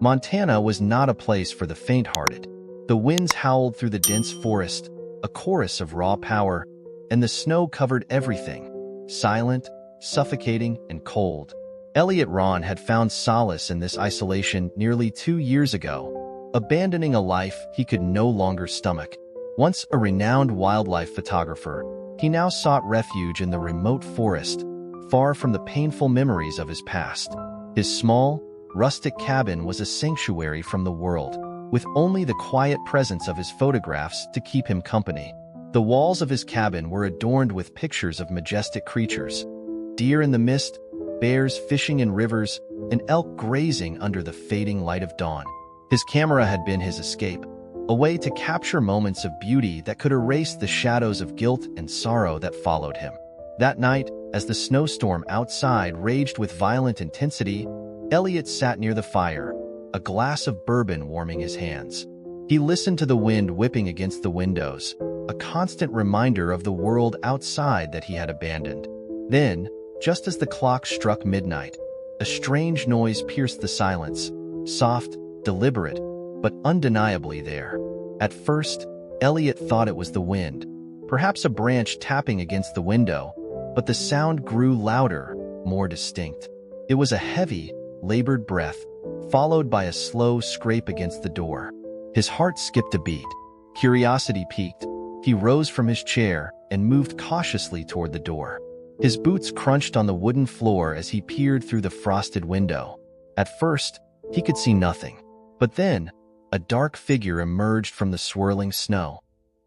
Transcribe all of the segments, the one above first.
Montana was not a place for the faint-hearted. The winds howled through the dense forest, a chorus of raw power, and the snow covered everything, silent, suffocating, and cold. Elliot Ron had found solace in this isolation nearly 2 years ago, abandoning a life he could no longer stomach. Once a renowned wildlife photographer, he now sought refuge in the remote forest, far from the painful memories of his past. His small, rustic cabin was a sanctuary from the world, with only the quiet presence of his photographs to keep him company. The walls of his cabin were adorned with pictures of majestic creatures: deer in the mist, bears fishing in rivers, and elk grazing under the fading light of dawn. His camera had been his escape, a way to capture moments of beauty that could erase the shadows of guilt and sorrow that followed him. That night, as the snowstorm outside raged with violent intensity, Elliot sat near the fire, a glass of bourbon warming his hands. He listened to the wind whipping against the windows, a constant reminder of the world outside that he had abandoned. Then, just as the clock struck midnight, a strange noise pierced the silence, soft, deliberate, but undeniably there. At first, Elliot thought it was the wind, perhaps a branch tapping against the window, but the sound grew louder, more distinct. It was a heavy, labored breath, followed by a slow scrape against the door. His heart skipped a beat. Curiosity piqued. He rose from his chair and moved cautiously toward the door. His boots crunched on the wooden floor as he peered through the frosted window. At first, he could see nothing. But then, a dark figure emerged from the swirling snow,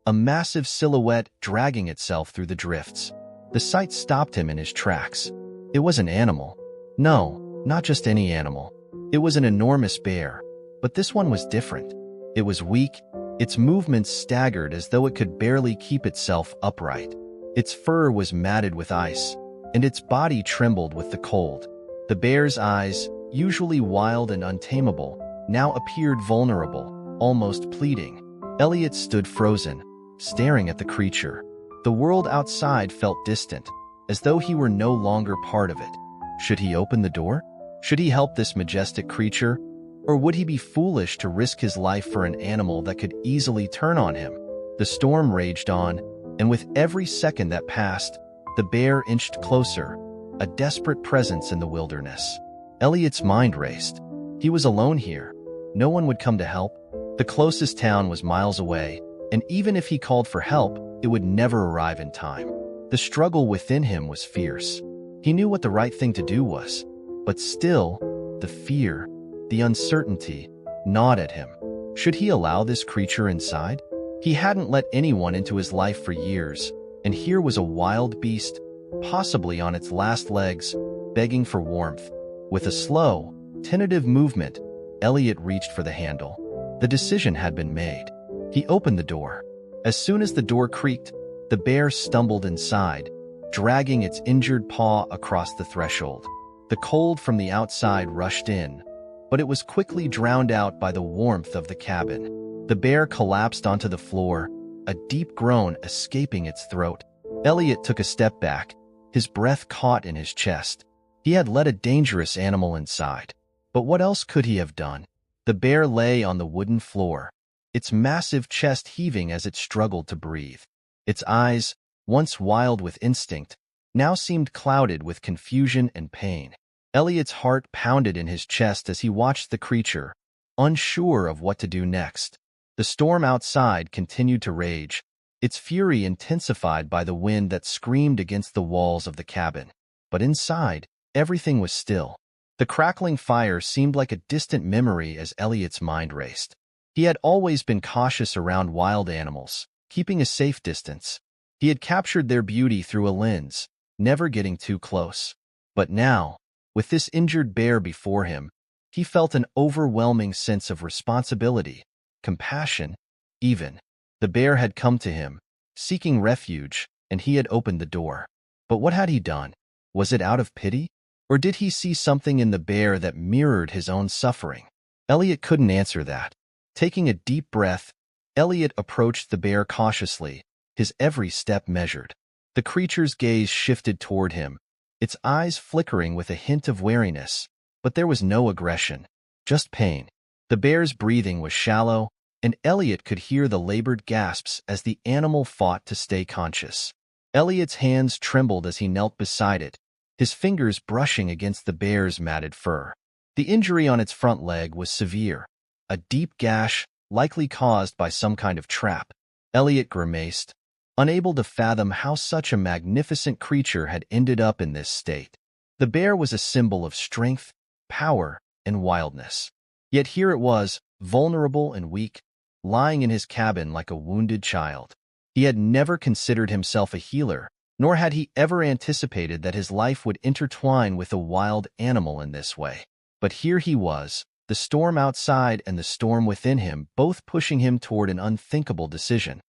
a massive silhouette dragging itself through the drifts. The sight stopped him in his tracks. It was an animal. No, not just any animal. It was an enormous bear, but this one was different. It was weak, its movements staggered as though it could barely keep itself upright. Its fur was matted with ice, and its body trembled with the cold. The bear's eyes, usually wild and untamable, now appeared vulnerable, almost pleading. Elliot stood frozen, staring at the creature. The world outside felt distant, as though he were no longer part of it. Should he open the door? Should he help this majestic creature? Or would he be foolish to risk his life for an animal that could easily turn on him? The storm raged on, and with every second that passed, the bear inched closer, a desperate presence in the wilderness. Elliot's mind raced. He was alone here. No one would come to help. The closest town was miles away, and even if he called for help, it would never arrive in time. The struggle within him was fierce. He knew what the right thing to do was, but still, the fear, the uncertainty, gnawed at him. Should he allow this creature inside? He hadn't let anyone into his life for years, and here was a wild beast, possibly on its last legs, begging for warmth. With a slow, tentative movement, Elliot reached for the handle. The decision had been made. He opened the door. As soon as the door creaked, the bear stumbled inside, dragging its injured paw across the threshold. The cold from the outside rushed in, but it was quickly drowned out by the warmth of the cabin. The bear collapsed onto the floor, a deep groan escaping its throat. Elliot took a step back, his breath caught in his chest. He had let a dangerous animal inside. But what else could he have done? The bear lay on the wooden floor, its massive chest heaving as it struggled to breathe. Its eyes, once wild with instinct, now seemed clouded with confusion and pain. Elliot's heart pounded in his chest as he watched the creature, unsure of what to do next. The storm outside continued to rage, its fury intensified by the wind that screamed against the walls of the cabin. But inside, everything was still. The crackling fire seemed like a distant memory as Elliot's mind raced. He had always been cautious around wild animals, keeping a safe distance. He had captured their beauty through a lens, never getting too close. But now, with this injured bear before him, he felt an overwhelming sense of responsibility, compassion, even. The bear had come to him, seeking refuge, and he had opened the door. But what had he done? Was it out of pity? Or did he see something in the bear that mirrored his own suffering? Elliot couldn't answer that. Taking a deep breath, Elliot approached the bear cautiously, his every step measured. The creature's gaze shifted toward him, its eyes flickering with a hint of wariness, but there was no aggression, just pain. The bear's breathing was shallow, and Elliot could hear the labored gasps as the animal fought to stay conscious. Elliot's hands trembled as he knelt beside it, his fingers brushing against the bear's matted fur. The injury on its front leg was severe, a deep gash likely caused by some kind of trap. Elliot grimaced, unable to fathom how such a magnificent creature had ended up in this state. The bear was a symbol of strength, power, and wildness. Yet here it was, vulnerable and weak, lying in his cabin like a wounded child. He had never considered himself a healer, nor had he ever anticipated that his life would intertwine with a wild animal in this way. But here he was, the storm outside and the storm within him both pushing him toward an unthinkable decision.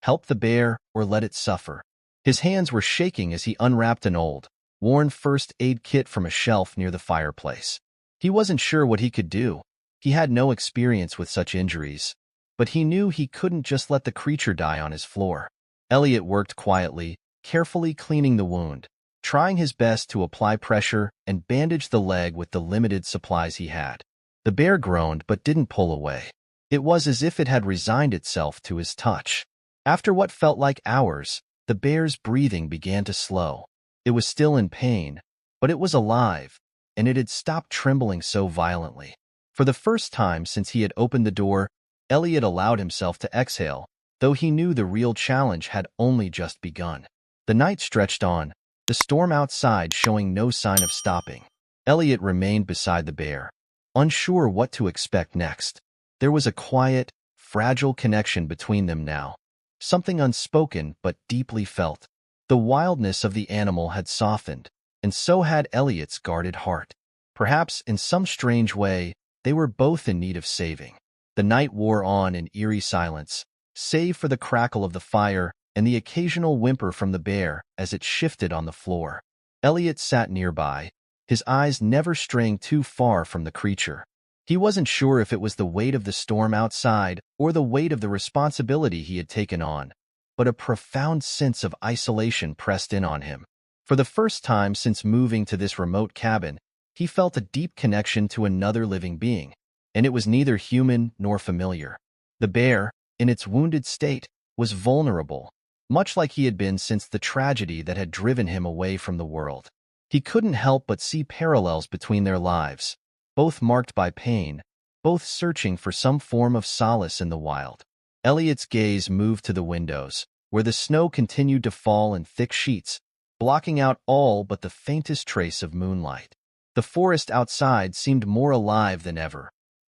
Help the bear or let it suffer. His hands were shaking as he unwrapped an old, worn first aid kit from a shelf near the fireplace. He wasn't sure what he could do. He had no experience with such injuries, but he knew he couldn't just let the creature die on his floor. Elliot worked quietly, carefully cleaning the wound, trying his best to apply pressure and bandage the leg with the limited supplies he had. The bear groaned but didn't pull away. It was as if it had resigned itself to his touch. After what felt like hours, the bear's breathing began to slow. It was still in pain, but it was alive, and it had stopped trembling so violently. For the first time since he had opened the door, Elliot allowed himself to exhale, though he knew the real challenge had only just begun. The night stretched on, the storm outside showing no sign of stopping. Elliot remained beside the bear, unsure what to expect next. There was a quiet, fragile connection between them now, something unspoken but deeply felt. The wildness of the animal had softened, and so had Elliot's guarded heart. Perhaps in some strange way, they were both in need of saving. The night wore on in eerie silence, save for the crackle of the fire and the occasional whimper from the bear as it shifted on the floor. Elliot sat nearby, his eyes never straying too far from the creature. He wasn't sure if it was the weight of the storm outside or the weight of the responsibility he had taken on, but a profound sense of isolation pressed in on him. For the first time since moving to this remote cabin, he felt a deep connection to another living being, and it was neither human nor familiar. The bear, in its wounded state, was vulnerable, much like he had been since the tragedy that had driven him away from the world. He couldn't help but see parallels between their lives, both marked by pain, both searching for some form of solace in the wild. Elliot's gaze moved to the windows, where the snow continued to fall in thick sheets, blocking out all but the faintest trace of moonlight. The forest outside seemed more alive than ever,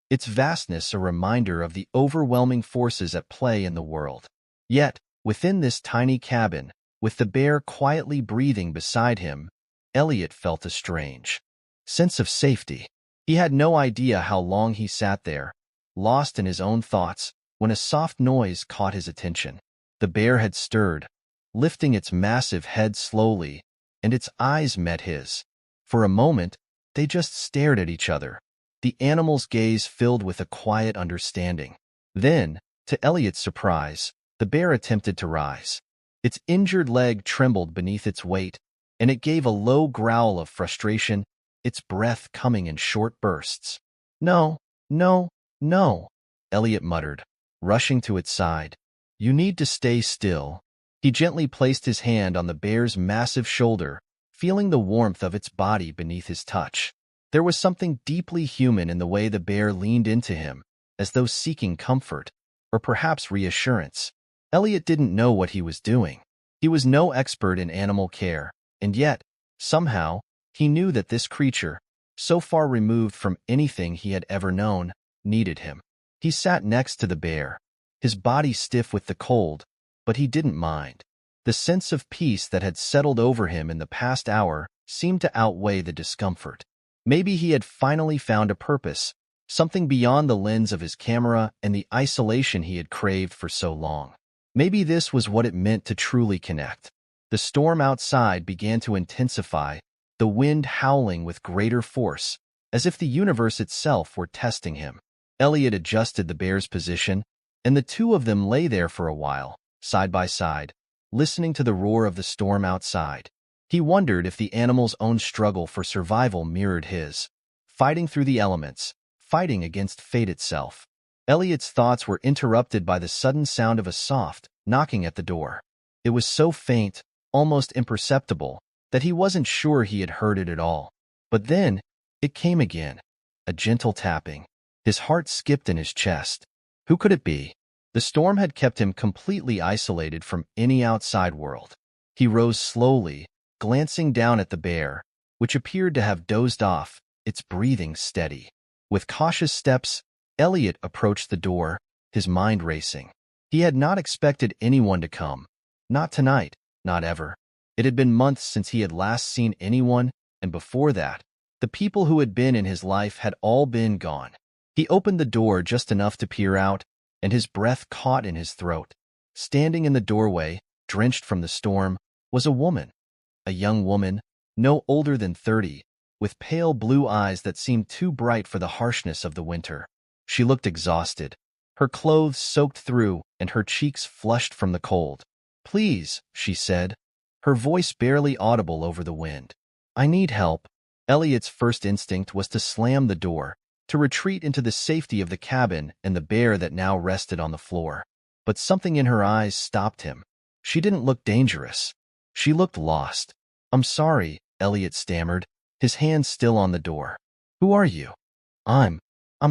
its vastness a reminder of the overwhelming forces at play in the world. Yet, within this tiny cabin, with the bear quietly breathing beside him, Elliot felt a strange sense of safety. He had no idea how long he sat there, lost in his own thoughts, when a soft noise caught his attention. The bear had stirred, lifting its massive head slowly, and its eyes met his. For a moment, they just stared at each other, the animal's gaze filled with a quiet understanding. Then, to Elliot's surprise, the bear attempted to rise. Its injured leg trembled beneath its weight, and it gave a low growl of frustration, its breath coming in short bursts. "No, no, no," Elliot muttered, rushing to its side. "You need to stay still." He gently placed his hand on the bear's massive shoulder, feeling the warmth of its body beneath his touch. There was something deeply human in the way the bear leaned into him, as though seeking comfort, or perhaps reassurance. Elliot didn't know what he was doing. He was no expert in animal care, and yet, somehow, he knew that this creature, so far removed from anything he had ever known, needed him. He sat next to the bear, his body stiff with the cold, but he didn't mind. The sense of peace that had settled over him in the past hour seemed to outweigh the discomfort. Maybe he had finally found a purpose, something beyond the lens of his camera and the isolation he had craved for so long. Maybe this was what it meant to truly connect. The storm outside began to intensify, the wind howling with greater force, as if the universe itself were testing him. Elliot adjusted the bear's position, and the two of them lay there for a while, side by side, listening to the roar of the storm outside. He wondered if the animal's own struggle for survival mirrored his, fighting through the elements, fighting against fate itself. Elliot's thoughts were interrupted by the sudden sound of a soft knocking at the door. It was so faint, almost imperceptible, that he wasn't sure he had heard it at all. But then, it came again, a gentle tapping. His heart skipped in his chest. Who could it be? The storm had kept him completely isolated from any outside world. He rose slowly, glancing down at the bear, which appeared to have dozed off, its breathing steady. With cautious steps, Elliot approached the door, his mind racing. He had not expected anyone to come. Not tonight, not ever. It had been months since he had last seen anyone, and before that, the people who had been in his life had all been gone. He opened the door just enough to peer out, and his breath caught in his throat. Standing in the doorway, drenched from the storm, was a woman. A young woman, no older than 30, with pale blue eyes that seemed too bright for the harshness of the winter. She looked exhausted, her clothes soaked through and her cheeks flushed from the cold. "Please," she said, her voice barely audible over the wind. "I need help." Elliot's first instinct was to slam the door, to retreat into the safety of the cabin and the bear that now rested on the floor. But something in her eyes stopped him. She didn't look dangerous. She looked lost. "I'm sorry," Elliot stammered, his hand still on the door. "Who are you?" I'm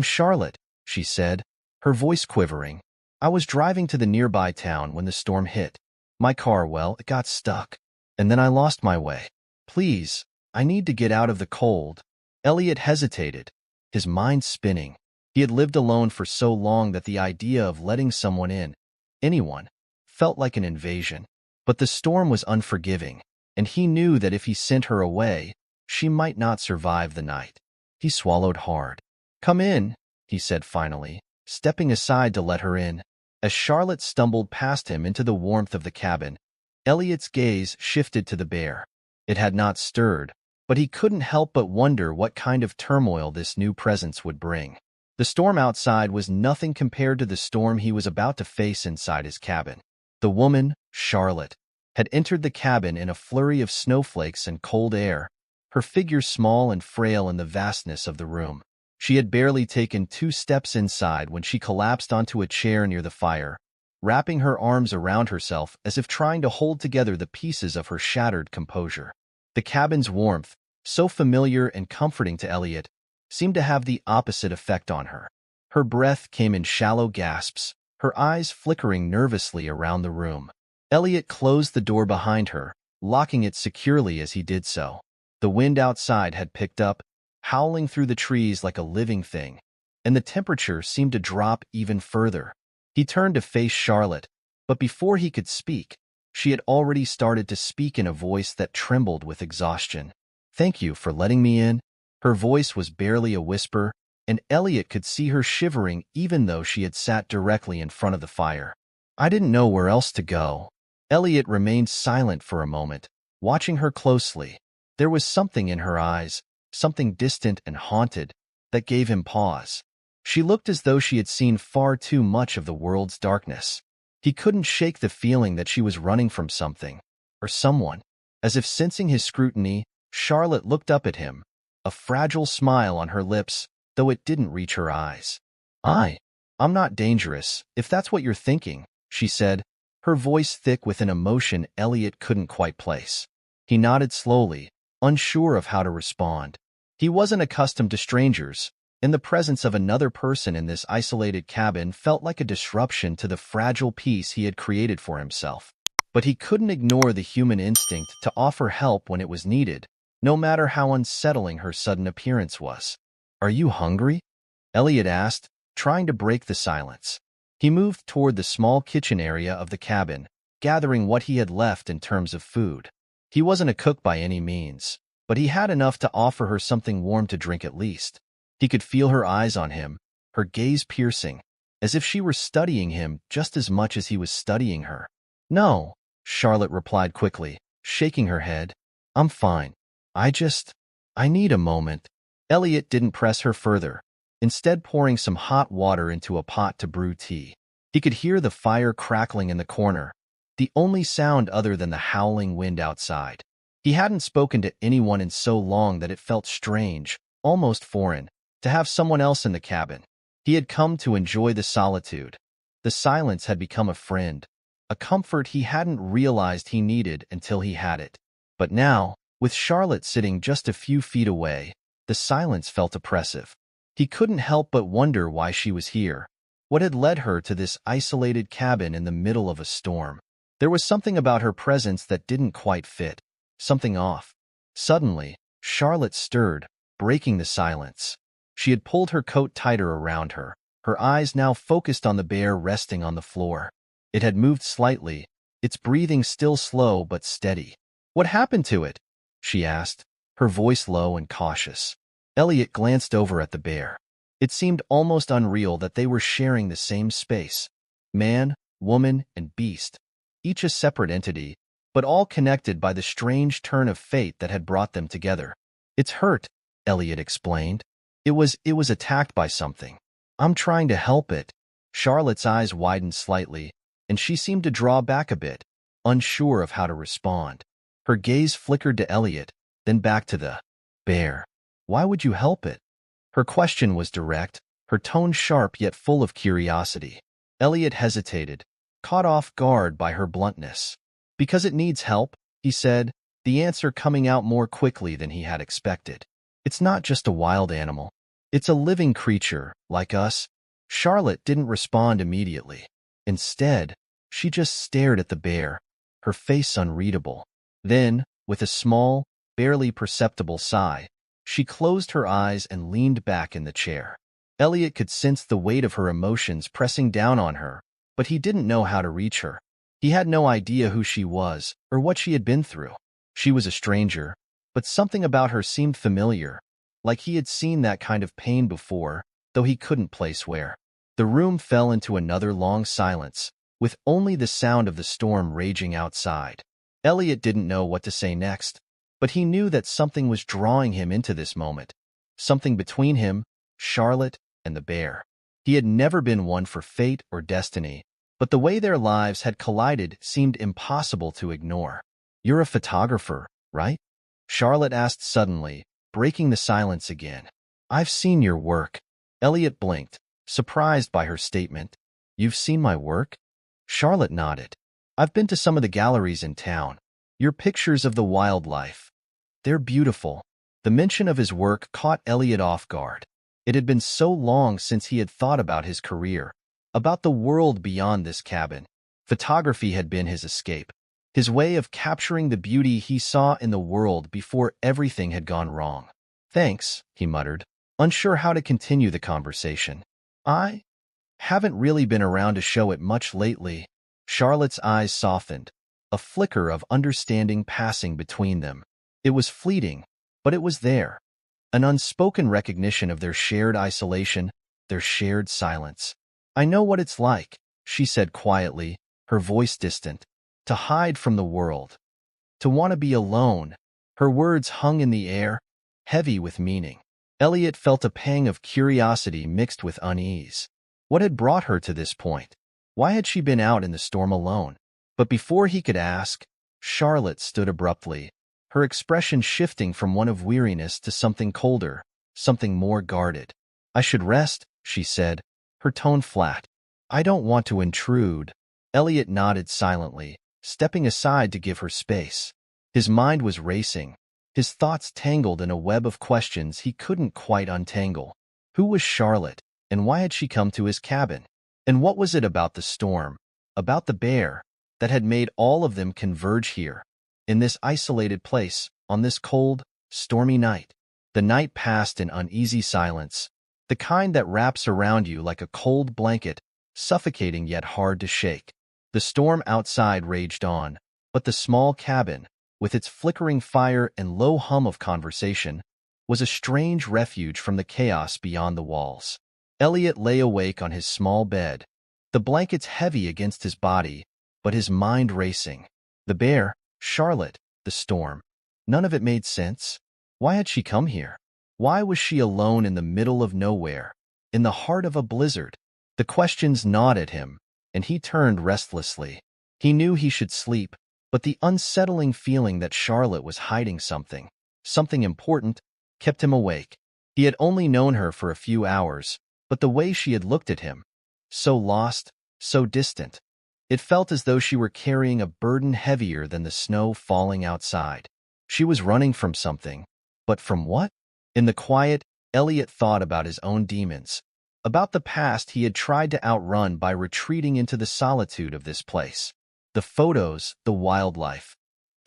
Charlotte," she said, her voice quivering. "I was driving to the nearby town when the storm hit. My car, well, it got stuck. And then I lost my way. Please, I need to get out of the cold." Elliot hesitated, his mind spinning. He had lived alone for so long that the idea of letting someone in, anyone, felt like an invasion. But the storm was unforgiving, and he knew that if he sent her away, she might not survive the night. He swallowed hard. "Come in," he said finally, stepping aside to let her in. As Charlotte stumbled past him into the warmth of the cabin, Elliot's gaze shifted to the bear. It had not stirred, but he couldn't help but wonder what kind of turmoil this new presence would bring. The storm outside was nothing compared to the storm he was about to face inside his cabin. The woman, Charlotte, had entered the cabin in a flurry of snowflakes and cold air, her figure small and frail in the vastness of the room. She had barely taken 2 steps inside when she collapsed onto a chair near the fire, wrapping her arms around herself as if trying to hold together the pieces of her shattered composure. The cabin's warmth, so familiar and comforting to Elliot, seemed to have the opposite effect on her. Her breath came in shallow gasps, her eyes flickering nervously around the room. Elliot closed the door behind her, locking it securely as he did so. The wind outside had picked up, howling through the trees like a living thing, and the temperature seemed to drop even further. He turned to face Charlotte, but before he could speak, she had already started to speak in a voice that trembled with exhaustion. "Thank you for letting me in." Her voice was barely a whisper, and Elliot could see her shivering even though she had sat directly in front of the fire. "I didn't know where else to go." Elliot remained silent for a moment, watching her closely. There was something in her eyes, something distant and haunted, that gave him pause. She looked as though she had seen far too much of the world's darkness. He couldn't shake the feeling that she was running from something, or someone. As if sensing his scrutiny, Charlotte looked up at him, a fragile smile on her lips, though it didn't reach her eyes. I'm not dangerous, if that's what you're thinking," she said, her voice thick with an emotion Elliot couldn't quite place. He nodded slowly, unsure of how to respond. He wasn't accustomed to strangers, and the presence of another person in this isolated cabin felt like a disruption to the fragile peace he had created for himself. But he couldn't ignore the human instinct to offer help when it was needed, no matter how unsettling her sudden appearance was. "Are you hungry?" Elliot asked, trying to break the silence. He moved toward the small kitchen area of the cabin, gathering what he had left in terms of food. He wasn't a cook by any means, but he had enough to offer her something warm to drink at least. He could feel her eyes on him, her gaze piercing, as if she were studying him just as much as he was studying her. "No," Charlotte replied quickly, shaking her head. "I'm fine. I need a moment." Elliot didn't press her further, instead pouring some hot water into a pot to brew tea. He could hear the fire crackling in the corner, the only sound other than the howling wind outside. He hadn't spoken to anyone in so long that it felt strange, almost foreign, to have someone else in the cabin. He had come to enjoy the solitude. The silence had become a friend, a comfort he hadn't realized he needed until he had it. But now, with Charlotte sitting just a few feet away, the silence felt oppressive. He couldn't help but wonder why she was here. What had led her to this isolated cabin in the middle of a storm? There was something about her presence that didn't quite fit, something off. Suddenly, Charlotte stirred, breaking the silence. She had pulled her coat tighter around her, her eyes now focused on the bear resting on the floor. It had moved slightly, its breathing still slow but steady. "What happened to it?" she asked, her voice low and cautious. Elliot glanced over at the bear. It seemed almost unreal that they were sharing the same space. Man, woman, and beast, each a separate entity, but all connected by the strange turn of fate that had brought them together. "It's hurt," Elliot explained. It was attacked by something. "I'm trying to help it." Charlotte's eyes widened slightly, and she seemed to draw back a bit, unsure of how to respond. Her gaze flickered to Elliot, then back to the bear. "Why would you help it?" Her question was direct, her tone sharp yet full of curiosity. Elliot hesitated, caught off guard by her bluntness. "Because it needs help," he said, the answer coming out more quickly than he had expected. "It's not just a wild animal. It's a living creature, like us." Charlotte didn't respond immediately. Instead, she just stared at the bear, her face unreadable. Then, with a small, barely perceptible sigh, she closed her eyes and leaned back in the chair. Elliot could sense the weight of her emotions pressing down on her, but he didn't know how to reach her. He had no idea who she was or what she had been through. She was a stranger, but something about her seemed familiar, like he had seen that kind of pain before, though he couldn't place where. The room fell into another long silence, with only the sound of the storm raging outside. Elliot didn't know what to say next, but he knew that something was drawing him into this moment, something between him, Charlotte, and the bear. He had never been one for fate or destiny, but the way their lives had collided seemed impossible to ignore. "You're a photographer, right?" Charlotte asked suddenly, breaking the silence again. "I've seen your work." Elliot blinked, surprised by her statement. "You've seen my work?" Charlotte nodded. "I've been to some of the galleries in town. Your pictures of the wildlife. They're beautiful." The mention of his work caught Elliot off guard. It had been so long since he had thought about his career, about the world beyond this cabin. Photography had been his escape, his way of capturing the beauty he saw in the world before everything had gone wrong. "Thanks," he muttered, unsure how to continue the conversation. "I haven't really been around to show it much lately." Charlotte's eyes softened, a flicker of understanding passing between them. It was fleeting, but it was there. An unspoken recognition of their shared isolation, their shared silence. "I know what it's like," she said quietly, her voice distant. "To hide from the world. To want to be alone." Her words hung in the air, heavy with meaning. Elliot felt a pang of curiosity mixed with unease. What had brought her to this point? Why had she been out in the storm alone? But before he could ask, Charlotte stood abruptly, her expression shifting from one of weariness to something colder, something more guarded. "I should rest," she said, her tone flat. "I don't want to intrude." Elliot nodded silently, stepping aside to give her space. His mind was racing, his thoughts tangled in a web of questions he couldn't quite untangle. Who was Charlotte, and why had she come to his cabin? And what was it about the storm, about the bear, that had made all of them converge here, in this isolated place, on this cold, stormy night? The night passed in uneasy silence, the kind that wraps around you like a cold blanket, suffocating yet hard to shake. The storm outside raged on, but the small cabin, with its flickering fire and low hum of conversation, was a strange refuge from the chaos beyond the walls. Elliot lay awake on his small bed, the blankets heavy against his body, but his mind racing. The bear, Charlotte, the storm. None of it made sense. Why had she come here? Why was she alone in the middle of nowhere, in the heart of a blizzard? The questions gnawed at him, and he turned restlessly. He knew he should sleep, but the unsettling feeling that Charlotte was hiding something, something important, kept him awake. He had only known her for a few hours, but the way she had looked at him, so lost, so distant, it felt as though she were carrying a burden heavier than the snow falling outside. She was running from something, but from what? In the quiet, Elliot thought about his own demons, about the past he had tried to outrun by retreating into the solitude of this place. The photos, the wildlife.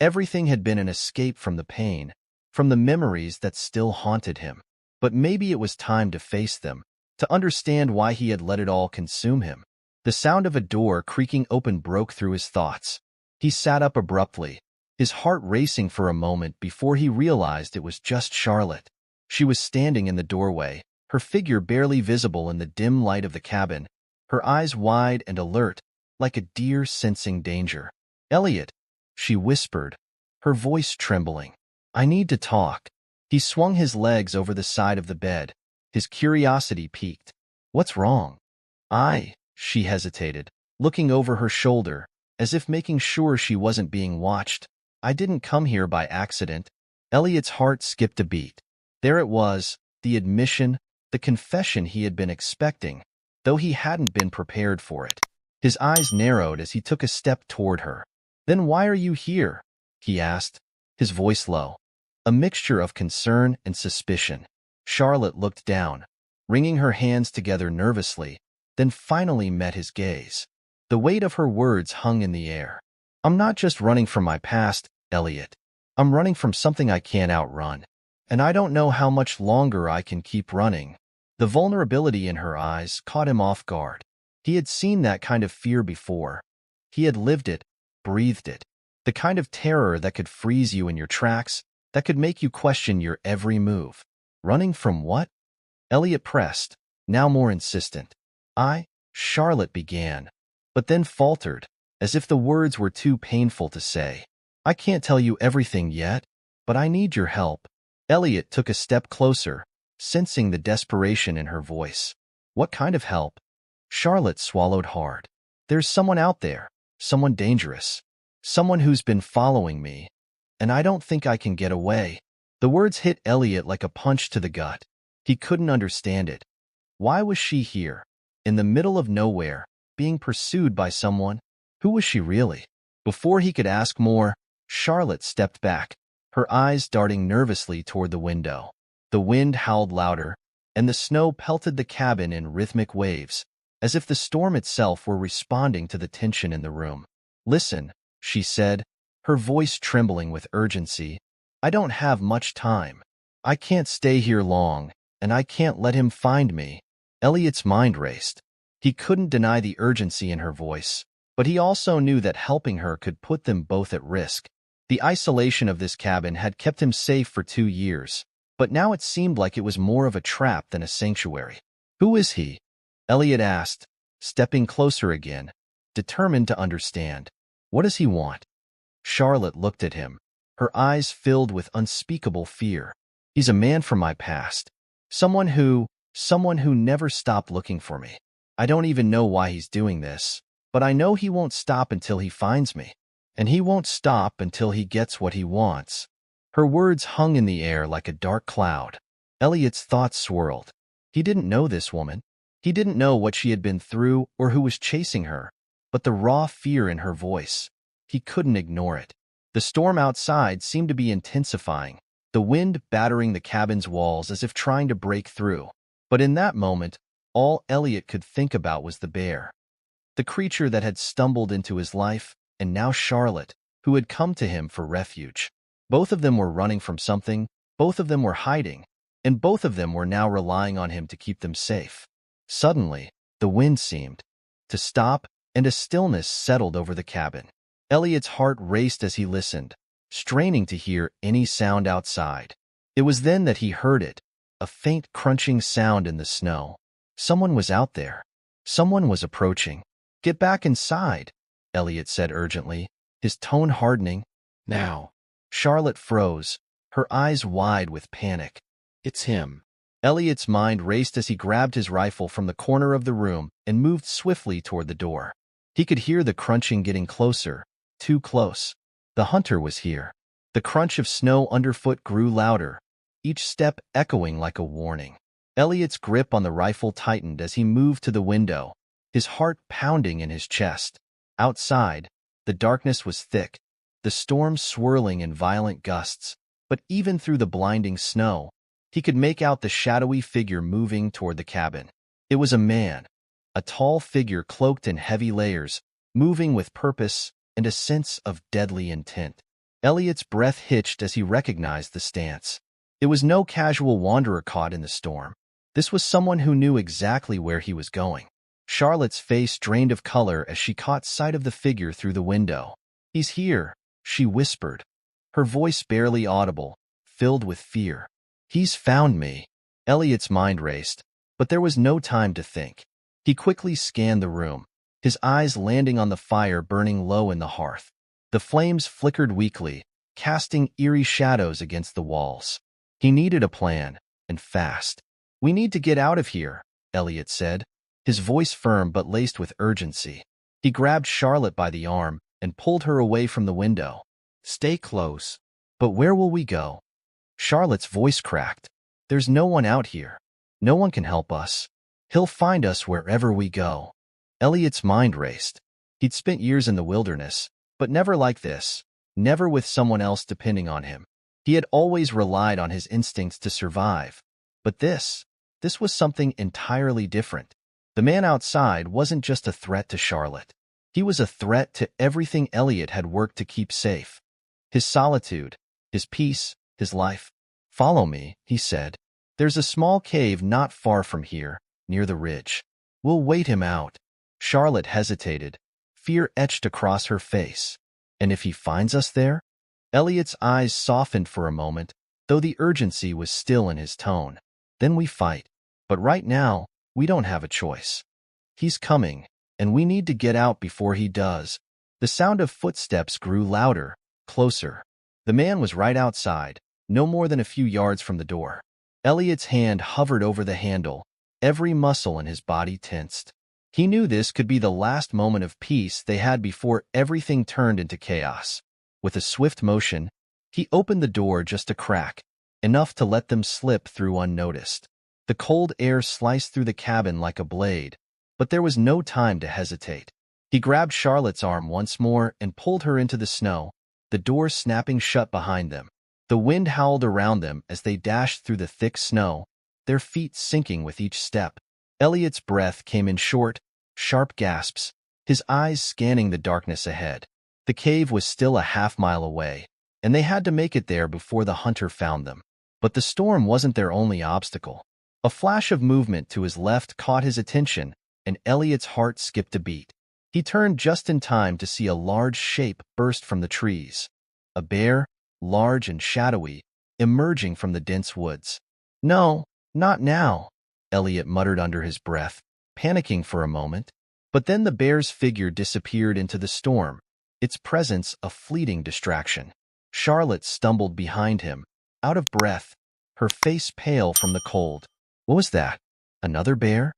Everything had been an escape from the pain, from the memories that still haunted him. But maybe it was time to face them, to understand why he had let it all consume him. The sound of a door creaking open broke through his thoughts. He sat up abruptly, his heart racing for a moment before he realized it was just Charlotte. She was standing in the doorway, her figure barely visible in the dim light of the cabin, her eyes wide and alert, like a deer sensing danger. "Elliot," she whispered, her voice trembling. "I need to talk." He swung his legs over the side of the bed, his curiosity piqued. "What's wrong?" She hesitated, looking over her shoulder, as if making sure she wasn't being watched. "I didn't come here by accident." Elliot's heart skipped a beat. There it was, the admission, the confession he had been expecting, though he hadn't been prepared for it. His eyes narrowed as he took a step toward her. "Then why are you here?" he asked, his voice low, a mixture of concern and suspicion. Charlotte looked down, wringing her hands together nervously, then finally met his gaze. The weight of her words hung in the air. "I'm not just running from my past, Elliot. I'm running from something I can't outrun. And I don't know how much longer I can keep running." The vulnerability in her eyes caught him off guard. He had seen that kind of fear before. He had lived it, breathed it. The kind of terror that could freeze you in your tracks, that could make you question your every move. Running from what? Elliot pressed, now more insistent. Charlotte began, but then faltered, as if the words were too painful to say. "I can't tell you everything yet, but I need your help." Elliot took a step closer, sensing the desperation in her voice. "What kind of help?" Charlotte swallowed hard. "There's someone out there, someone dangerous, someone who's been following me, and I don't think I can get away." The words hit Elliot like a punch to the gut. He couldn't understand it. Why was she here, in the middle of nowhere, being pursued by someone? Who was she really? Before he could ask more, Charlotte stepped back, her eyes darting nervously toward the window. The wind howled louder, and the snow pelted the cabin in rhythmic waves, as if the storm itself were responding to the tension in the room. "Listen," she said, her voice trembling with urgency. "I don't have much time. I can't stay here long, and I can't let him find me." Elliot's mind raced. He couldn't deny the urgency in her voice, but he also knew that helping her could put them both at risk. The isolation of this cabin had kept him safe for 2 years, but now it seemed like it was more of a trap than a sanctuary. "Who is he?" Elliot asked, stepping closer again, determined to understand. "What does he want?" Charlotte looked at him, her eyes filled with unspeakable fear. "He's a man from my past. Someone who never stopped looking for me. I don't even know why he's doing this, but I know he won't stop until he finds me. And he won't stop until he gets what he wants." Her words hung in the air like a dark cloud. Elliot's thoughts swirled. He didn't know this woman. He didn't know what she had been through or who was chasing her, but the raw fear in her voice, he couldn't ignore it. The storm outside seemed to be intensifying, the wind battering the cabin's walls as if trying to break through. But in that moment, all Elliot could think about was the bear. The creature that had stumbled into his life, and now Charlotte, who had come to him for refuge. Both of them were running from something, both of them were hiding, and both of them were now relying on him to keep them safe. Suddenly, the wind seemed to stop, and a stillness settled over the cabin. Elliot's heart raced as he listened, straining to hear any sound outside. It was then that he heard it, a faint crunching sound in the snow. Someone was out there. Someone was approaching. "Get back inside," Elliot said urgently, his tone hardening. "Now." Charlotte froze, her eyes wide with panic. "It's him." Elliot's mind raced as he grabbed his rifle from the corner of the room and moved swiftly toward the door. He could hear the crunching getting closer, too close. The hunter was here. The crunch of snow underfoot grew louder, each step echoing like a warning. Elliot's grip on the rifle tightened as he moved to the window, his heart pounding in his chest. Outside, the darkness was thick, the storm swirling in violent gusts, but even through the blinding snow, he could make out the shadowy figure moving toward the cabin. It was a man, a tall figure cloaked in heavy layers, moving with purpose and a sense of deadly intent. Elliot's breath hitched as he recognized the stance. It was no casual wanderer caught in the storm. This was someone who knew exactly where he was going. Charlotte's face drained of color as she caught sight of the figure through the window. "He's here," she whispered, her voice barely audible, filled with fear. "He's found me." Elliot's mind raced, but there was no time to think. He quickly scanned the room, his eyes landing on the fire burning low in the hearth. The flames flickered weakly, casting eerie shadows against the walls. He needed a plan, and fast. "We need to get out of here," Elliot said, his voice firm but laced with urgency. He grabbed Charlotte by the arm and pulled her away from the window. "Stay close." "But where will we go?" Charlotte's voice cracked. "There's no one out here. No one can help us. He'll find us wherever we go." Elliot's mind raced. He'd spent years in the wilderness, but never like this, never with someone else depending on him. He had always relied on his instincts to survive. But this was something entirely different. The man outside wasn't just a threat to Charlotte. He was a threat to everything Elliot had worked to keep safe. His solitude, his peace, his life. "Follow me," he said. "There's a small cave not far from here, near the ridge. We'll wait him out." Charlotte hesitated, fear etched across her face. "And if he finds us there?" Elliot's eyes softened for a moment, though the urgency was still in his tone. "Then we fight. But right now, we don't have a choice. He's coming, and we need to get out before he does." The sound of footsteps grew louder, closer. The man was right outside, no more than a few yards from the door. Elliot's hand hovered over the handle, every muscle in his body tensed. He knew this could be the last moment of peace they had before everything turned into chaos. With a swift motion, he opened the door just a crack, enough to let them slip through unnoticed. The cold air sliced through the cabin like a blade, but there was no time to hesitate. He grabbed Charlotte's arm once more and pulled her into the snow, the door snapping shut behind them. The wind howled around them as they dashed through the thick snow, their feet sinking with each step. Elliot's breath came in short, sharp gasps, his eyes scanning the darkness ahead. The cave was still a half-mile away, and they had to make it there before the hunter found them. But the storm wasn't their only obstacle. A flash of movement to his left caught his attention, and Elliot's heart skipped a beat. He turned just in time to see a large shape burst from the trees. A bear, large and shadowy, emerging from the dense woods. "No, not now," Elliot muttered under his breath, panicking for a moment. But then the bear's figure disappeared into the storm, its presence a fleeting distraction. Charlotte stumbled behind him, out of breath, her face pale from the cold. What was that? Another bear?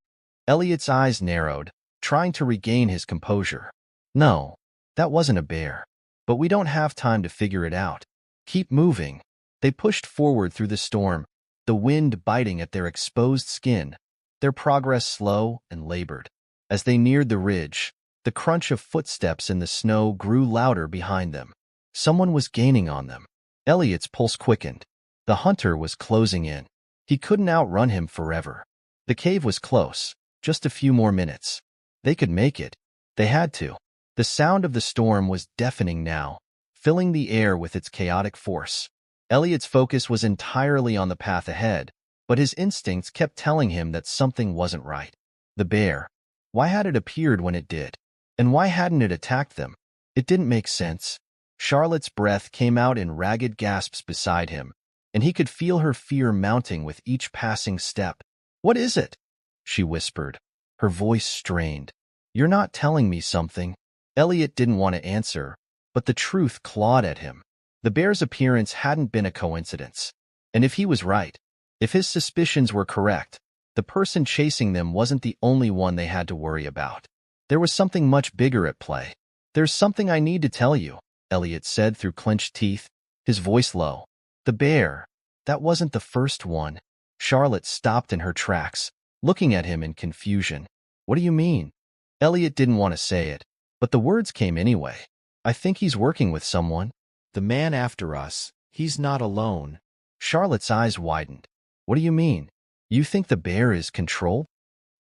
Elliot's eyes narrowed, trying to regain his composure. "No, that wasn't a bear. But we don't have time to figure it out. Keep moving." They pushed forward through the storm, the wind biting at their exposed skin, their progress slow and labored. As they neared the ridge, the crunch of footsteps in the snow grew louder behind them. Someone was gaining on them. Elliot's pulse quickened. The hunter was closing in. He couldn't outrun him forever. The cave was close, just a few more minutes. They could make it. They had to. The sound of the storm was deafening now, filling the air with its chaotic force. Elliot's focus was entirely on the path ahead, but his instincts kept telling him that something wasn't right. The bear. Why had it appeared when it did? And why hadn't it attacked them? It didn't make sense. Charlotte's breath came out in ragged gasps beside him, and he could feel her fear mounting with each passing step. "What is it?" she whispered, her voice strained. "You're not telling me something." Elliot didn't want to answer, but the truth clawed at him. The bear's appearance hadn't been a coincidence. And if he was right, if his suspicions were correct, the person chasing them wasn't the only one they had to worry about. There was something much bigger at play. "There's something I need to tell you," Elliot said through clenched teeth, his voice low. "The bear, That wasn't the first one. Charlotte stopped in her tracks, looking at him in confusion. What do you mean? Elliot didn't want to say it, but the words came anyway. I think he's working with someone. The man after us. He's not alone. Charlotte's eyes widened. What do you mean? You think the bear is controlled?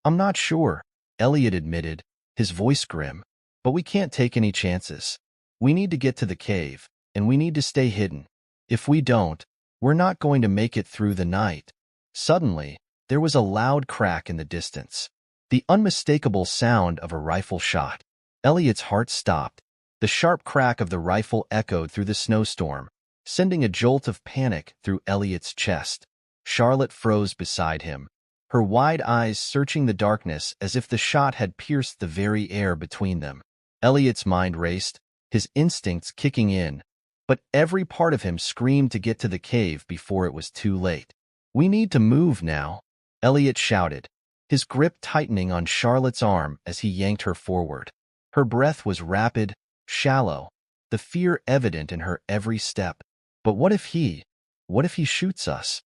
I'm not sure, Elliot admitted, his voice grim. But we can't take any chances. We need to get to the cave, and we need to stay hidden. If we don't, we're not going to make it through the night. Suddenly, there was a loud crack in the distance. The unmistakable sound of a rifle shot. Elliot's heart stopped. The sharp crack of the rifle echoed through the snowstorm, sending a jolt of panic through Elliot's chest. Charlotte froze beside him, her wide eyes searching the darkness as if the shot had pierced the very air between them. Elliot's mind raced, his instincts kicking in, but every part of him screamed to get to the cave before it was too late. We need to move now, Elliot shouted, his grip tightening on Charlotte's arm as he yanked her forward. Her breath was rapid, shallow, the fear evident in her every step. But what if he shoots us?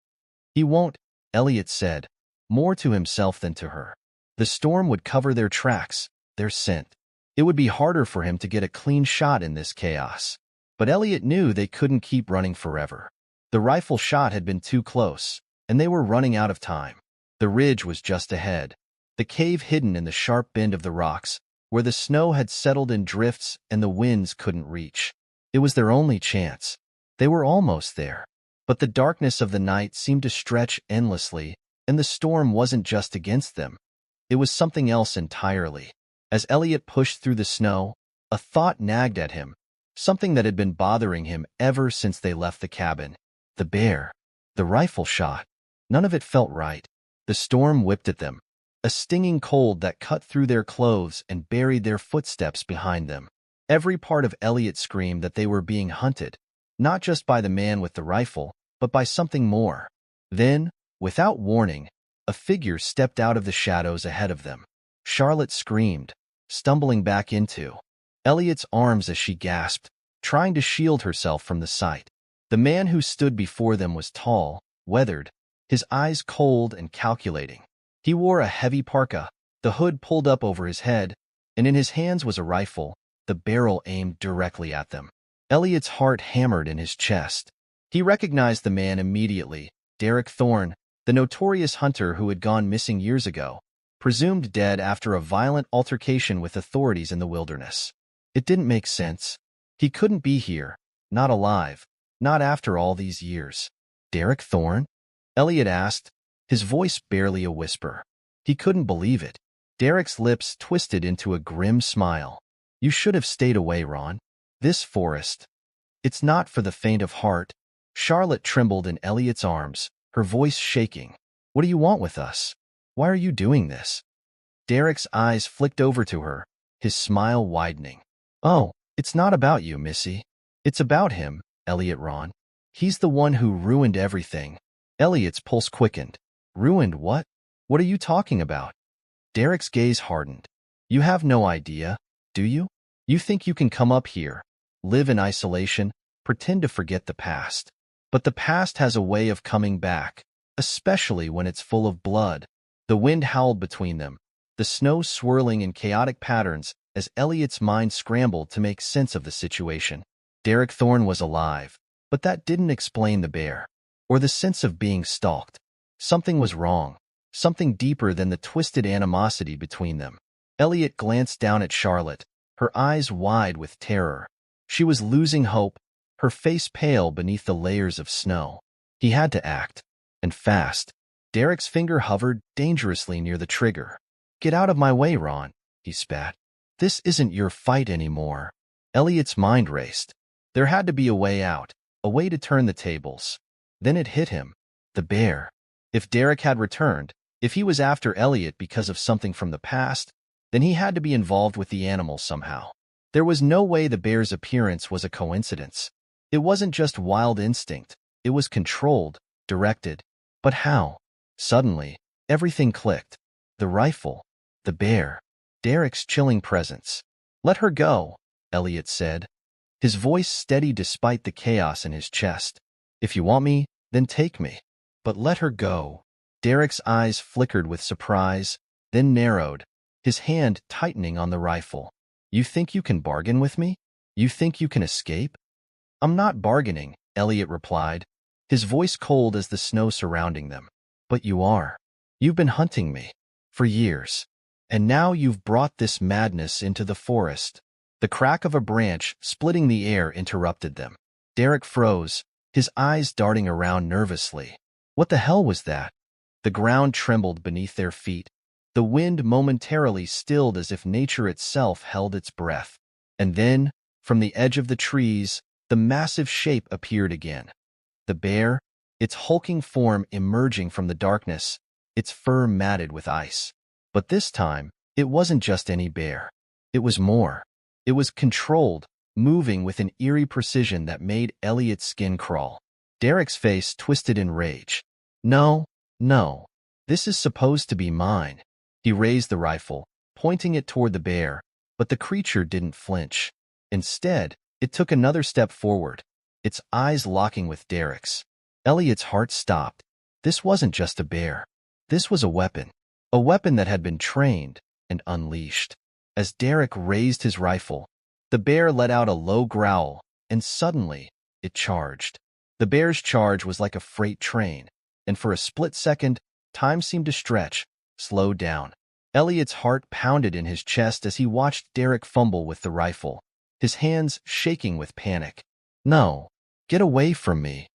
He won't, Elliot said, more to himself than to her. The storm would cover their tracks, their scent. It would be harder for him to get a clean shot in this chaos. But Elliot knew they couldn't keep running forever. The rifle shot had been too close, and they were running out of time. The ridge was just ahead, the cave hidden in the sharp bend of the rocks, where the snow had settled in drifts and the winds couldn't reach. It was their only chance. They were almost there. But the darkness of the night seemed to stretch endlessly, and the storm wasn't just against them. It was something else entirely. As Elliot pushed through the snow, a thought nagged at him, something that had been bothering him ever since they left the cabin. The bear. The rifle shot. None of it felt right. The storm whipped at them, a stinging cold that cut through their clothes and buried their footsteps behind them. Every part of Elliot screamed that they were being hunted, not just by the man with the rifle, but by something more. Then, without warning, a figure stepped out of the shadows ahead of them. Charlotte screamed, stumbling back into Elliot's arms as she gasped, trying to shield herself from the sight. The man who stood before them was tall, weathered, his eyes cold and calculating. He wore a heavy parka, the hood pulled up over his head, and in his hands was a rifle, the barrel aimed directly at them. Elliot's heart hammered in his chest. He recognized the man immediately, Derek Thorne, the notorious hunter who had gone missing years ago, presumed dead after a violent altercation with authorities in the wilderness. It didn't make sense. He couldn't be here, not alive, not after all these years. Derek Thorne? Elliot asked, his voice barely a whisper. He couldn't believe it. Derek's lips twisted into a grim smile. You should have stayed away, Ron. This forest. It's not for the faint of heart. Charlotte trembled in Elliot's arms, her voice shaking. What do you want with us? Why are you doing this? Derek's eyes flicked over to her, his smile widening. Oh, it's not about you, Missy. It's about him, Elliot Ron. He's the one who ruined everything. Elliot's pulse quickened. Ruined what? What are you talking about? Derek's gaze hardened. You have no idea, do you? You think you can come up here, live in isolation, pretend to forget the past. But the past has a way of coming back, especially when it's full of blood. The wind howled between them, the snow swirling in chaotic patterns as Elliot's mind scrambled to make sense of the situation. Derek Thorne was alive, but that didn't explain the bear, or the sense of being stalked. Something was wrong, something deeper than the twisted animosity between them. Elliot glanced down at Charlotte, her eyes wide with terror. She was losing hope, her face pale beneath the layers of snow. He had to act, and fast. Derek's finger hovered dangerously near the trigger. Get out of my way, Ron, he spat. This isn't your fight anymore. Elliot's mind raced. There had to be a way out, a way to turn the tables. Then it hit him. The bear. If Derek had returned, if he was after Elliot because of something from the past, then he had to be involved with the animal somehow. There was no way the bear's appearance was a coincidence. It wasn't just wild instinct. It was controlled, directed. But how? Suddenly, everything clicked. The rifle. The bear. Derek's chilling presence. Let her go, Elliot said, his voice steady despite the chaos in his chest. If you want me, Then take me. But let her go. Derek's eyes flickered with surprise, then narrowed, his hand tightening on the rifle. You think you can bargain with me? You think you can escape? I'm not bargaining, Elliot replied, his voice cold as the snow surrounding them. But you are. You've been hunting me. For years. And now you've brought this madness into the forest. The crack of a branch splitting the air interrupted them. Derek froze, his eyes darting around nervously. What the hell was that? The ground trembled beneath their feet. The wind momentarily stilled as if nature itself held its breath. And then, from the edge of the trees, the massive shape appeared again. The bear, its hulking form emerging from the darkness, its fur matted with ice. But this time, it wasn't just any bear. It was more. It was controlled, moving with an eerie precision that made Elliot's skin crawl. Derek's face twisted in rage. No, no. This is supposed to be mine. He raised the rifle, pointing it toward the bear, but the creature didn't flinch. Instead, it took another step forward, its eyes locking with Derek's. Elliot's heart stopped. This wasn't just a bear. This was a weapon that had been trained and unleashed. As Derek raised his rifle, the bear let out a low growl, and suddenly, it charged. The bear's charge was like a freight train, and for a split second, time seemed to stretch, slow down. Elliot's heart pounded in his chest as he watched Derek fumble with the rifle, his hands shaking with panic. No, get away from me,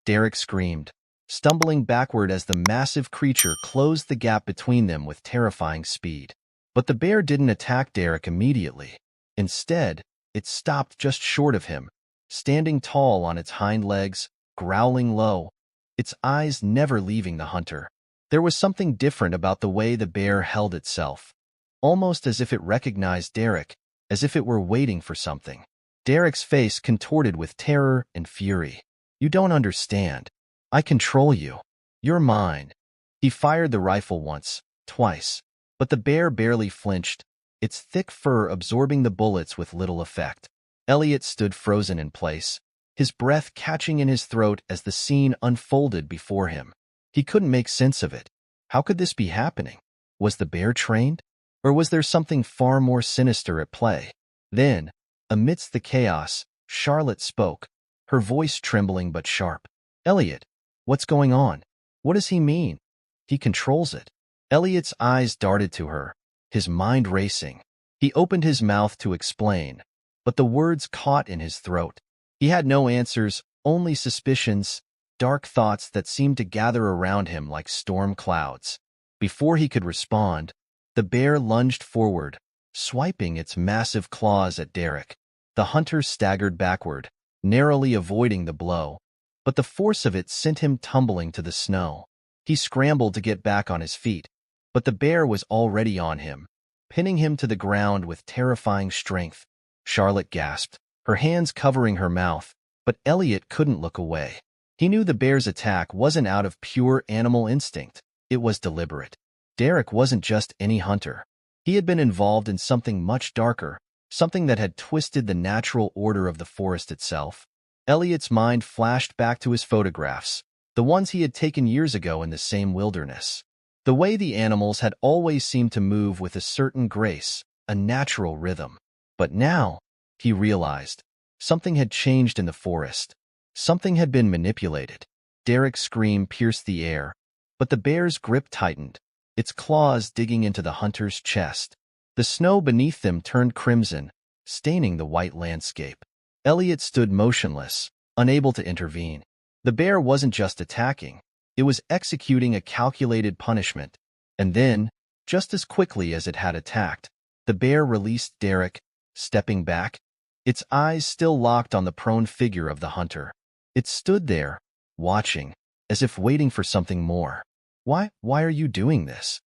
Derek screamed, stumbling backward as the massive creature closed the gap between them with terrifying speed. But the bear didn't attack Derek immediately. Instead, it stopped just short of him, standing tall on its hind legs, growling low, its eyes never leaving the hunter. There was something different about the way the bear held itself, almost as if it recognized Derek, as if it were waiting for something. Derek's face contorted with terror and fury. You don't understand. I control you. You're mine. He fired the rifle once, twice, but the bear barely flinched, its thick fur absorbing the bullets with little effect. Elliot stood frozen in place, his breath catching in his throat as the scene unfolded before him. He couldn't make sense of it. How could this be happening? Was the bear trained? Or was there something far more sinister at play? Then, amidst the chaos, Charlotte spoke, her voice trembling but sharp. Elliot, what's going on? What does he mean? He controls it. Elliot's eyes darted to her, his mind racing. He opened his mouth to explain, but the words caught in his throat. He had no answers, only suspicions, dark thoughts that seemed to gather around him like storm clouds. Before he could respond, the bear lunged forward, swiping its massive claws at Derek. The hunter staggered backward, narrowly avoiding the blow, but the force of it sent him tumbling to the snow. He scrambled to get back on his feet, but the bear was already on him, pinning him to the ground with terrifying strength. Charlotte gasped, her hands covering her mouth, but Elliot couldn't look away. He knew the bear's attack wasn't out of pure animal instinct. It was deliberate. Derek wasn't just any hunter. He had been involved in something much darker, something that had twisted the natural order of the forest itself. Elliot's mind flashed back to his photographs, the ones he had taken years ago in the same wilderness. The way the animals had always seemed to move with a certain grace, a natural rhythm. But now, he realized, something had changed in the forest. Something had been manipulated. Derek's scream pierced the air, but the bear's grip tightened, its claws digging into the hunter's chest. The snow beneath them turned crimson, staining the white landscape. Elliot stood motionless, unable to intervene. The bear wasn't just attacking. It was executing a calculated punishment. And then, just as quickly as it had attacked, the bear released Derek, stepping back, its eyes still locked on the prone figure of the hunter. It stood there, watching, as if waiting for something more. Why are you doing this?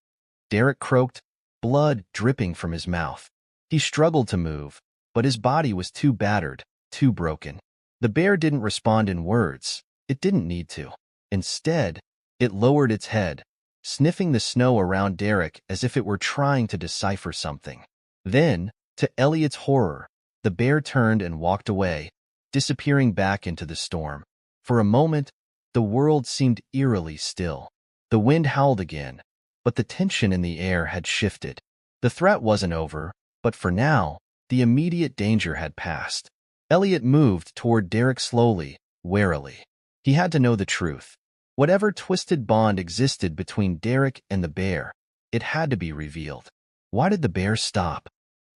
Derek croaked, blood dripping from his mouth. He struggled to move, but his body was too battered, too broken. The bear didn't respond in words. It didn't need to. Instead, it lowered its head, sniffing the snow around Derek as if it were trying to decipher something. Then, to Elliot's horror, the bear turned and walked away, disappearing back into the storm. For a moment, The world seemed eerily still. The wind howled again, but the tension in the air had shifted. The threat wasn't over, but for now, the immediate danger had passed. Elliot moved toward Derek slowly, warily. He had to know the truth. Whatever twisted bond existed between Derek and the bear, it had to be revealed. Why did the bear stop?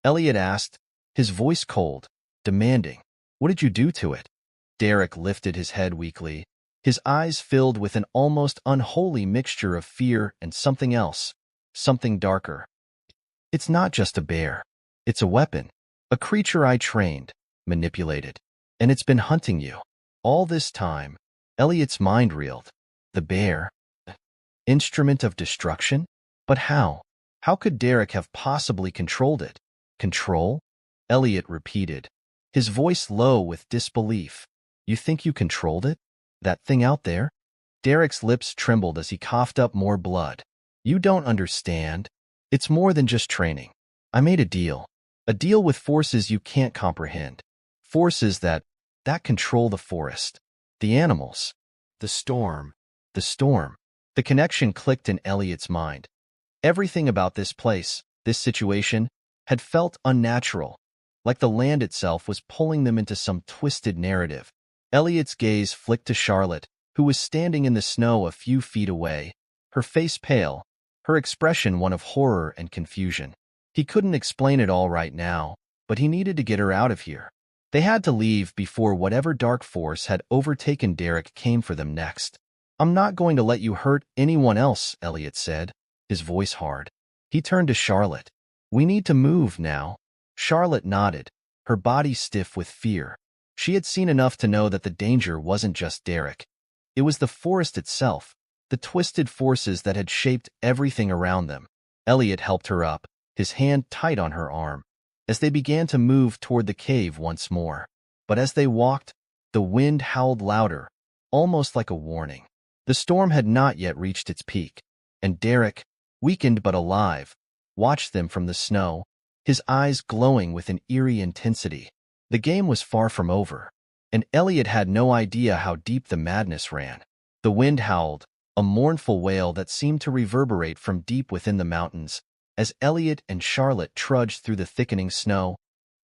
Elliot asked, his voice cold, demanding. What did you do to it? Derek lifted his head weakly, his eyes filled with an almost unholy mixture of fear and something else, something darker. It's not just a bear. It's a weapon, a creature I trained, manipulated, and it's been hunting you. All this time, Elliot's mind reeled. The bear? Instrument of destruction? But how? How could Derek have possibly controlled it? Control? Elliot repeated, his voice low with disbelief. You think you controlled it? That thing out there? Derek's lips trembled as he coughed up more blood. You don't understand. It's more than just training. I made a deal. A deal with forces you can't comprehend. Forces that control the forest. The animals. The storm. The storm. The connection clicked in Elliot's mind. Everything about this place, this situation, had felt unnatural, like the land itself was pulling them into some twisted narrative. Elliot's gaze flicked to Charlotte, who was standing in the snow a few feet away, her face pale, her expression one of horror and confusion. He couldn't explain it all right now, but he needed to get her out of here. They had to leave before whatever dark force had overtaken Derek came for them next. I'm not going to let you hurt anyone else, Elliot said, his voice hard. He turned to Charlotte. We need to move now. Charlotte nodded, her body stiff with fear. She had seen enough to know that the danger wasn't just Derek. It was the forest itself, the twisted forces that had shaped everything around them. Elliot helped her up, his hand tight on her arm, as they began to move toward the cave once more. But as they walked, the wind howled louder, almost like a warning. The storm had not yet reached its peak, and Derek, weakened but alive, watched them from the snow, his eyes glowing with an eerie intensity. The game was far from over, and Elliot had no idea how deep the madness ran. The wind howled, a mournful wail that seemed to reverberate from deep within the mountains, as Elliot and Charlotte trudged through the thickening snow,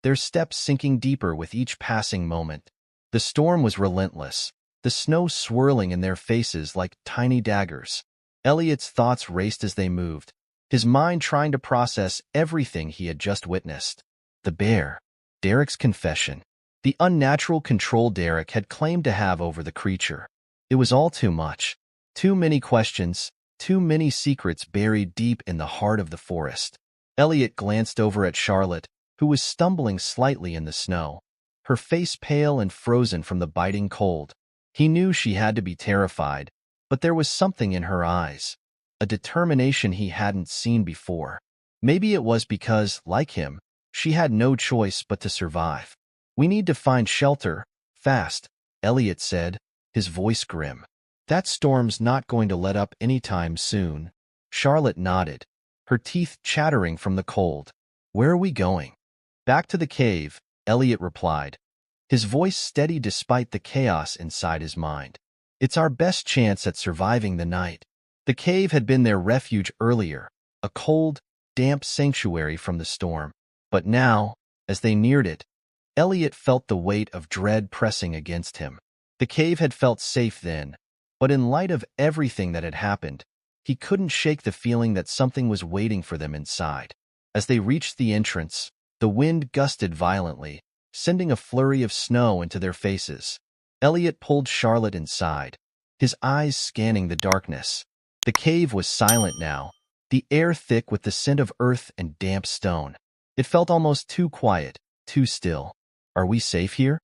their steps sinking deeper with each passing moment. The storm was relentless, the snow swirling in their faces like tiny daggers. Elliot's thoughts raced as they moved, his mind trying to process everything he had just witnessed. The bear, Derek's confession, the unnatural control Derek had claimed to have over the creature. It was all too much. Too many questions, too many secrets buried deep in the heart of the forest. Elliot glanced over at Charlotte, who was stumbling slightly in the snow, her face pale and frozen from the biting cold. He knew she had to be terrified, but there was something in her eyes, a determination he hadn't seen before. Maybe it was because, like him, she had no choice but to survive. We need to find shelter, fast, Elliot said, his voice grim. That storm's not going to let up anytime soon. Charlotte nodded, her teeth chattering from the cold. Where are we going? Back to the cave, Elliot replied, his voice steady despite the chaos inside his mind. It's our best chance at surviving the night. The cave had been their refuge earlier, a cold, damp sanctuary from the storm. But now, as they neared it, Elliot felt the weight of dread pressing against him. The cave had felt safe then, but in light of everything that had happened, he couldn't shake the feeling that something was waiting for them inside. As they reached the entrance, the wind gusted violently, sending a flurry of snow into their faces. Elliot pulled Charlotte inside, his eyes scanning the darkness. The cave was silent now, the air thick with the scent of earth and damp stone. It felt almost too quiet, too still. Are we safe here?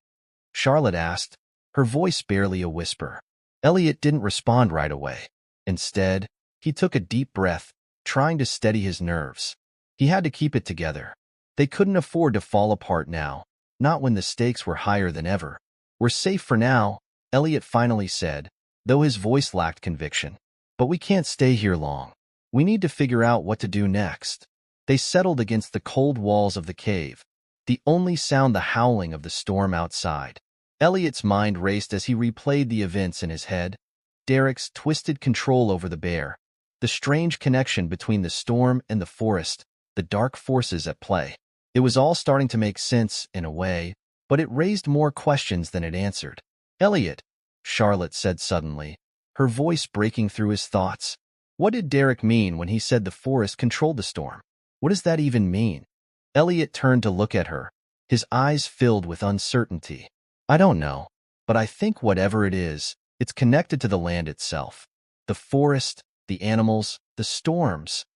Charlotte asked, her voice barely a whisper. Elliot didn't respond right away. Instead, he took a deep breath, trying to steady his nerves. He had to keep it together. They couldn't afford to fall apart now, not when the stakes were higher than ever. We're safe for now, Elliot finally said, though his voice lacked conviction. But we can't stay here long. We need to figure out what to do next. They settled against the cold walls of the cave, the only sound the howling of the storm outside. Elliot's mind raced as he replayed the events in his head, Derek's twisted control over the bear, the strange connection between the storm and the forest, the dark forces at play. It was all starting to make sense, in a way, but it raised more questions than it answered. "Elliot," Charlotte said suddenly, her voice breaking through his thoughts. What did Derek mean when he said the forest controlled the storm? What does that even mean? Elliot turned to look at her, his eyes filled with uncertainty. "I don't know, but I think whatever it is, it's connected to the land itself. The forest, the animals, the storms.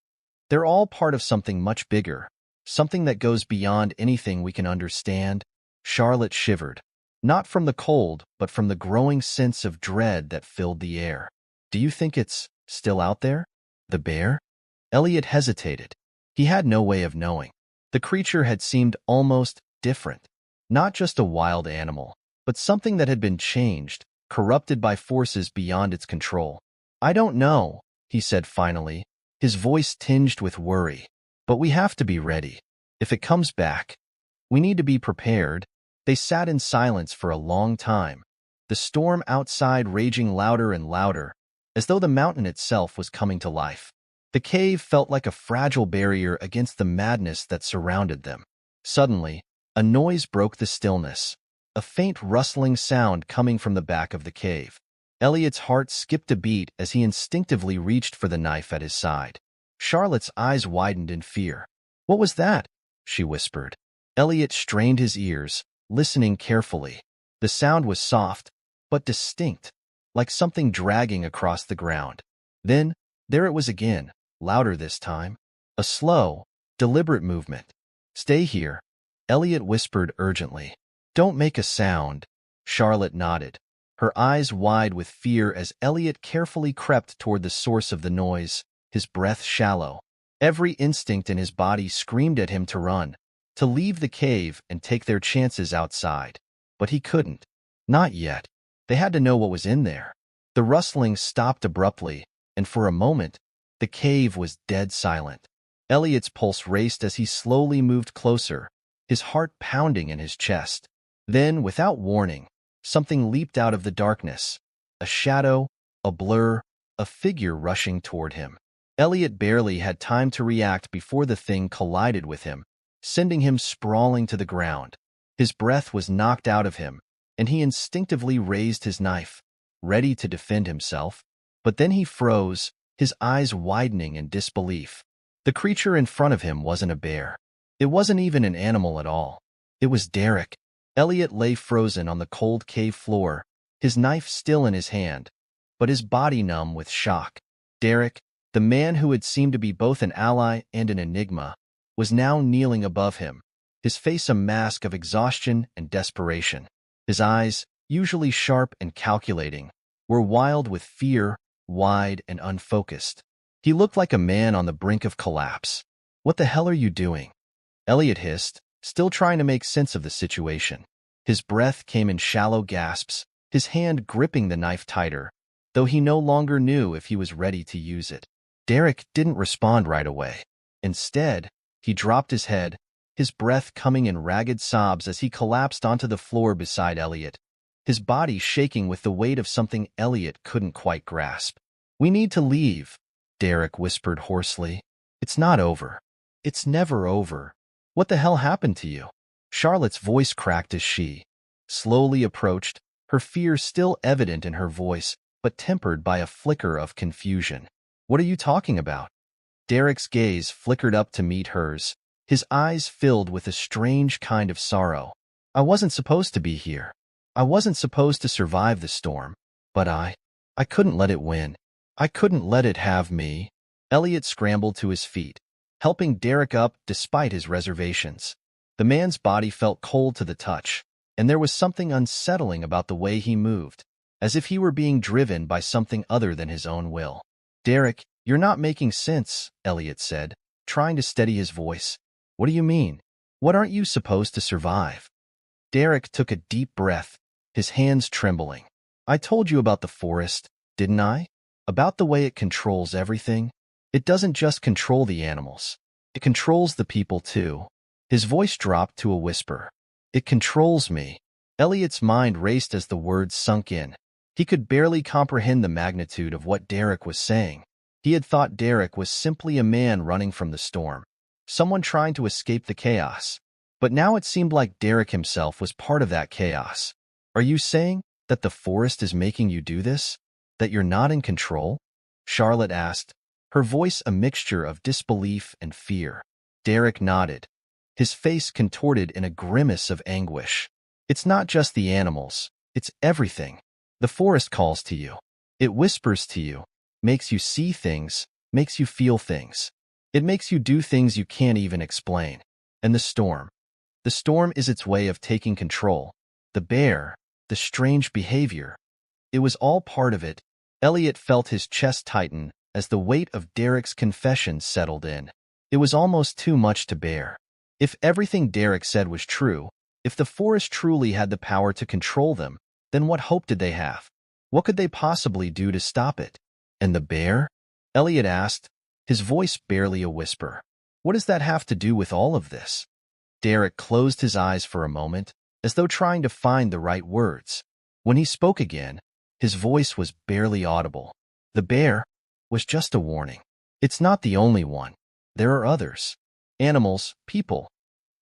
They're all part of something much bigger, something that goes beyond anything we can understand." Charlotte shivered, not from the cold, but from the growing sense of dread that filled the air. "Do you think it's still out there? The bear?" Elliot hesitated. He had no way of knowing. The creature had seemed almost different. Not just a wild animal, but something that had been changed, corrupted by forces beyond its control. "I don't know," he said finally, his voice tinged with worry. "But we have to be ready. If it comes back, we need to be prepared." They sat in silence for a long time, the storm outside raging louder and louder, as though the mountain itself was coming to life. The cave felt like a fragile barrier against the madness that surrounded them. Suddenly, a noise broke the stillness, a faint rustling sound coming from the back of the cave. Elliot's heart skipped a beat as he instinctively reached for the knife at his side. Charlotte's eyes widened in fear. "What was that?" she whispered. Elliot strained his ears, listening carefully. The sound was soft, but distinct, like something dragging across the ground. Then, there it was again, louder this time. A slow, deliberate movement. "Stay here," Elliot whispered urgently. "Don't make a sound." Charlotte nodded, her eyes wide with fear as Elliot carefully crept toward the source of the noise, his breath shallow. Every instinct in his body screamed at him to run, to leave the cave and take their chances outside. But he couldn't. Not yet. They had to know what was in there. The rustling stopped abruptly, and for a moment, the cave was dead silent. Elliot's pulse raced as he slowly moved closer, his heart pounding in his chest. Then, without warning, something leaped out of the darkness. A shadow, a blur, a figure rushing toward him. Elliot barely had time to react before the thing collided with him, sending him sprawling to the ground. His breath was knocked out of him, and he instinctively raised his knife, ready to defend himself. But then he froze, his eyes widening in disbelief. The creature in front of him wasn't a bear. It wasn't even an animal at all. It was Derek. Elliot lay frozen on the cold cave floor, his knife still in his hand, but his body numb with shock. Derek, the man who had seemed to be both an ally and an enigma, was now kneeling above him, his face a mask of exhaustion and desperation. His eyes, usually sharp and calculating, were wild with fear, wide and unfocused. He looked like a man on the brink of collapse. "What the hell are you doing?" Elliot hissed, still trying to make sense of the situation. His breath came in shallow gasps, his hand gripping the knife tighter, though he no longer knew if he was ready to use it. Derek didn't respond right away. Instead, he dropped his head, his breath coming in ragged sobs as he collapsed onto the floor beside Elliot, his body shaking with the weight of something Elliot couldn't quite grasp. "We need to leave," Derek whispered hoarsely. "It's not over. It's never over. What the hell happened to you?" Charlotte's voice cracked as she slowly approached, her fear still evident in her voice, but tempered by a flicker of confusion. "What are you talking about?" Derek's gaze flickered up to meet hers, his eyes filled with a strange kind of sorrow. "I wasn't supposed to be here. I wasn't supposed to survive the storm. But I couldn't let it win. I couldn't let it have me." Elliot scrambled to his feet, helping Derek up despite his reservations. The man's body felt cold to the touch, and there was something unsettling about the way he moved, as if he were being driven by something other than his own will. "Derek, you're not making sense," Elliot said, trying to steady his voice. "What do you mean? What aren't you supposed to survive?" Derek took a deep breath, his hands trembling. "I told you about the forest, didn't I? About the way it controls everything? It doesn't just control the animals. It controls the people too." His voice dropped to a whisper. "It controls me." Elliot's mind raced as the words sunk in. He could barely comprehend the magnitude of what Derek was saying. He had thought Derek was simply a man running from the storm, someone trying to escape the chaos. But now it seemed like Derek himself was part of that chaos. Are you saying that the forest is making you do this? That you're not in control? Charlotte asked, her voice a mixture of disbelief and fear. Derek nodded, his face contorted in a grimace of anguish. It's not just the animals, it's everything. The forest calls to you. It whispers to you, makes you see things, makes you feel things. It makes you do things you can't even explain. And the storm. The storm is its way of taking control. The bear, the strange behavior. It was all part of it. Elliot felt his chest tighten as the weight of Derek's confession settled in. It was almost too much to bear. If everything Derek said was true, if the forest truly had the power to control them, then what hope did they have? What could they possibly do to stop it? And the bear? Elliot asked, his voice barely a whisper. What does that have to do with all of this? Derek closed his eyes for a moment, as though trying to find the right words. When he spoke again, his voice was barely audible. The bear was just a warning. It's not the only one. There are others. Animals, people.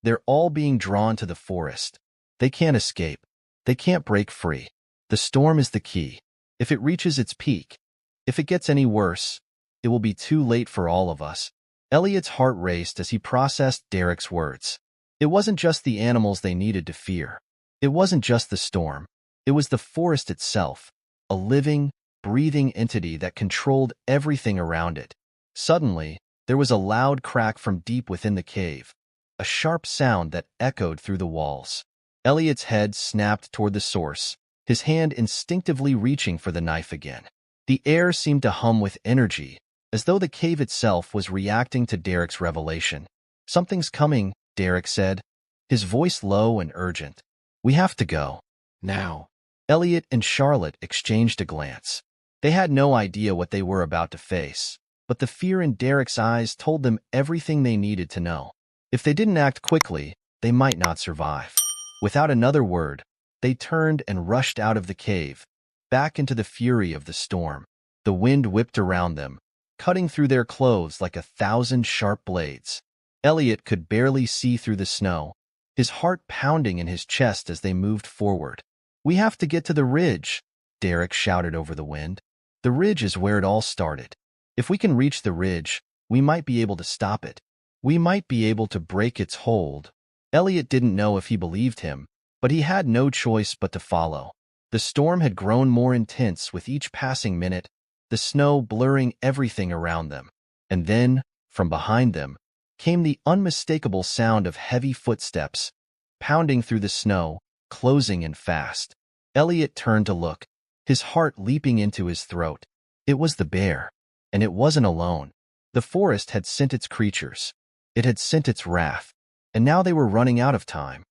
They're all being drawn to the forest. They can't escape. They can't break free. The storm is the key. If it reaches its peak, if it gets any worse, it will be too late for all of us. Elliot's heart raced as he processed Derek's words. It wasn't just the animals they needed to fear. It wasn't just the storm. It was the forest itself, a living, breathing entity that controlled everything around it. Suddenly, there was a loud crack from deep within the cave, a sharp sound that echoed through the walls. Elliot's head snapped toward the source, his hand instinctively reaching for the knife again. The air seemed to hum with energy, as though the cave itself was reacting to Derek's revelation. Something's coming, Derek said, his voice low and urgent. We have to go. Now. Elliot and Charlotte exchanged a glance. They had no idea what they were about to face, but the fear in Derek's eyes told them everything they needed to know. If they didn't act quickly, they might not survive. Without another word, they turned and rushed out of the cave, back into the fury of the storm. The wind whipped around them, cutting through their clothes like 1,000 sharp blades. Elliot could barely see through the snow, his heart pounding in his chest as they moved forward. We have to get to the ridge, Derek shouted over the wind. The ridge is where it all started. If we can reach the ridge, we might be able to stop it. We might be able to break its hold. Elliot didn't know if he believed him, but he had no choice but to follow. The storm had grown more intense with each passing minute, the snow blurring everything around them. And then, from behind them, came the unmistakable sound of heavy footsteps, pounding through the snow, closing in fast. Elliot turned to look, his heart leaping into his throat. It was the bear, and it wasn't alone. The forest had sent its creatures. It had sent its wrath, and now they were running out of time.